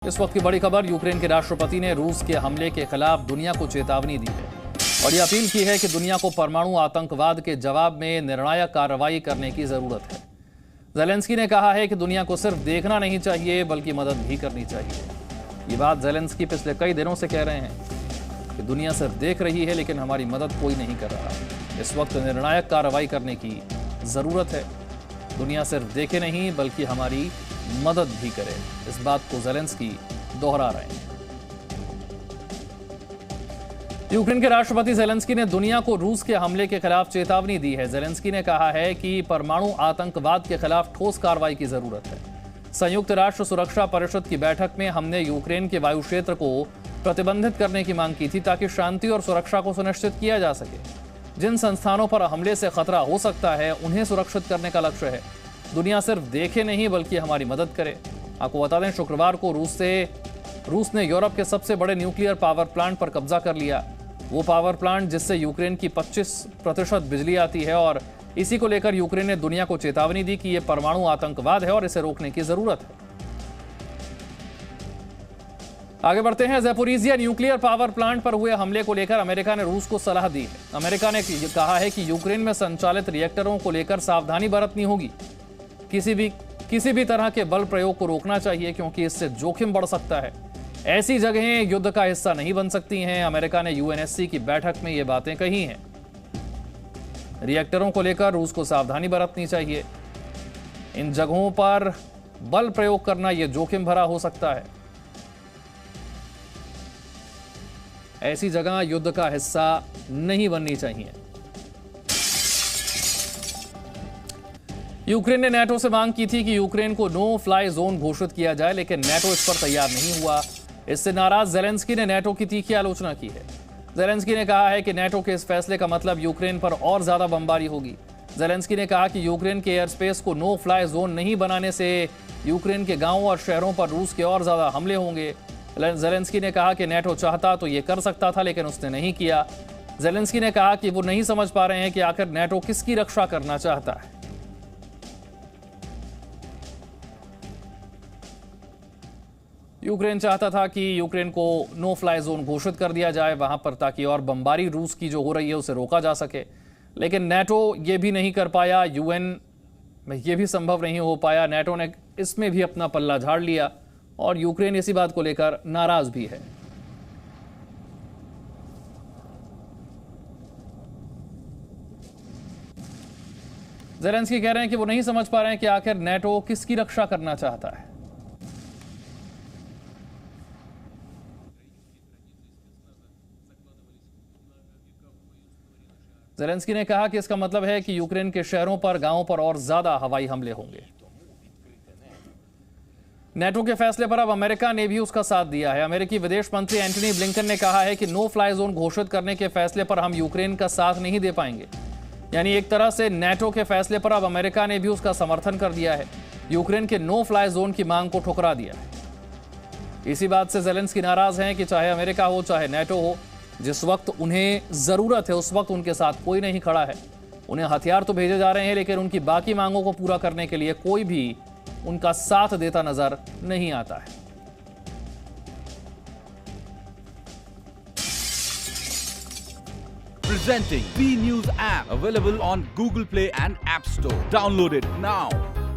इस वक्त की बड़ी खबर, यूक्रेन के राष्ट्रपति ने रूस के हमले के खिलाफ दुनिया को चेतावनी दी है और ये अपील की है कि दुनिया को परमाणु आतंकवाद के जवाब में निर्णायक कार्रवाई करने की जरूरत है। ज़ेलेंस्की ने कहा है कि दुनिया को सिर्फ देखना नहीं चाहिए बल्कि मदद भी करनी चाहिए। ये बात ज़ेलेंस्की पिछले कई दिनों से कह रहे हैं कि दुनिया सिर्फ देख रही है लेकिन हमारी मदद कोई नहीं कर रहा। इस वक्त निर्णायक कार्रवाई करने की जरूरत है। दुनिया सिर्फ देखे नहीं बल्कि हमारी मदद भी करे। इस बात को ज़ेलेंस्की दोहरा रहे हैं। यूक्रेन के राष्ट्रपति ज़ेलेंस्की ने दुनिया को रूस के हमले के खिलाफ चेतावनी दी है। ज़ेलेंस्की ने कहा है कि परमाणु आतंकवाद के खिलाफ ठोस कार्रवाई की जरूरत है। संयुक्त राष्ट्र सुरक्षा परिषद की बैठक में हमने यूक्रेन के वायु क्षेत्र को प्रतिबंधित करने की मांग की थी ताकि शांति और सुरक्षा को सुनिश्चित किया जा सके। जिन संस्थानों पर हमले से खतरा हो सकता है उन्हें सुरक्षित करने का लक्ष्य है। दुनिया सिर्फ देखे नहीं बल्कि हमारी मदद करे। आपको बता दें, शुक्रवार को रूस ने यूरोप के सबसे बड़े न्यूक्लियर पावर प्लांट पर कब्जा कर लिया। वो पावर प्लांट जिससे यूक्रेन की 25% बिजली आती है और इसी को लेकर यूक्रेन ने दुनिया को चेतावनी दी कि यह परमाणु आतंकवाद है और इसे रोकने की जरूरत है। आगे बढ़ते हैं। ज़ैपोरिज़िया न्यूक्लियर पावर प्लांट पर हुए हमले को लेकर अमेरिका ने रूस को सलाह दी है। अमेरिका ने कहा है कि यूक्रेन में संचालित रिएक्टरों को लेकर सावधानी बरतनी होगी। किसी भी तरह के बल प्रयोग को रोकना चाहिए क्योंकि इससे जोखिम बढ़ सकता है। ऐसी जगहें युद्ध का हिस्सा नहीं बन सकती हैं। अमेरिका ने यूएनएससी की बैठक में ये बातें कही हैं। रिएक्टरों को लेकर रूस को सावधानी बरतनी चाहिए। इन जगहों पर बल प्रयोग करना यह जोखिम भरा हो सकता है। ऐसी जगह युद्ध का हिस्सा नहीं बननी चाहिए। यूक्रेन ने नाटो से मांग की थी कि यूक्रेन को नो फ्लाई जोन घोषित किया जाए, लेकिन नाटो इस पर तैयार नहीं हुआ। इससे नाराज ज़ेलेंस्की ने नाटो की तीखी आलोचना की है। ज़ेलेंस्की ने कहा है कि नाटो के इस फैसले का मतलब यूक्रेन पर और ज्यादा बमबारी होगी। ज़ेलेंस्की ने कहा कि यूक्रेन के एयर स्पेस को नो फ्लाई जोन नहीं बनाने से यूक्रेन के गांवों और शहरों पर रूस के और ज्यादा हमले होंगे। ज़ेलेंस्की ने कहा कि नाटो चाहता तो ये कर सकता था लेकिन उसने नहीं किया। ज़ेलेंस्की ने कहा कि वो नहीं समझ पा रहे हैं कि आखिर नाटो किसकी रक्षा करना चाहता है। यूक्रेन चाहता था कि यूक्रेन को नो फ्लाई जोन घोषित कर दिया जाए वहां पर, ताकि और बमबारी रूस की जो हो रही है उसे रोका जा सके, लेकिन नाटो ये भी नहीं कर पाया। यूएन में ये भी संभव नहीं हो पाया। नाटो ने इसमें भी अपना पल्ला झाड़ लिया और यूक्रेन इसी बात को लेकर नाराज भी है। ज़ेलेंस्की कह रहे हैं कि वो नहीं समझ पा रहे हैं कि आखिर नाटो किसकी रक्षा करना चाहता है। ज़ेलेंस्की ने कहा कि इसका मतलब है कि यूक्रेन के शहरों पर, गांवों पर और ज्यादा हवाई हमले होंगे। नाटो के फैसले पर अब अमेरिका ने भी उसका साथ दिया है। अमेरिकी विदेश मंत्री एंटनी ब्लिंकन ने कहा है कि नो फ्लाई जोन घोषित करने के फैसले पर हम यूक्रेन का साथ नहीं दे पाएंगे। यानी एक तरह से नाटो के फैसले पर अब अमेरिका ने भी उसका समर्थन कर दिया है। यूक्रेन के नो फ्लाई जोन की मांग को ठुकरा दिया है। इसी बात से ज़ेलेंस्की नाराज हैं कि चाहे अमेरिका हो चाहे नाटो हो, जिस वक्त उन्हें जरूरत है उस वक्त उनके साथ कोई नहीं खड़ा है। उन्हें हथियार तो भेजे जा रहे हैं लेकिन उनकी बाकी मांगों को पूरा करने के लिए कोई भी उनका साथ देता नजर नहीं आता है। Presenting B News app, available on Google Play and App Store. Download it now.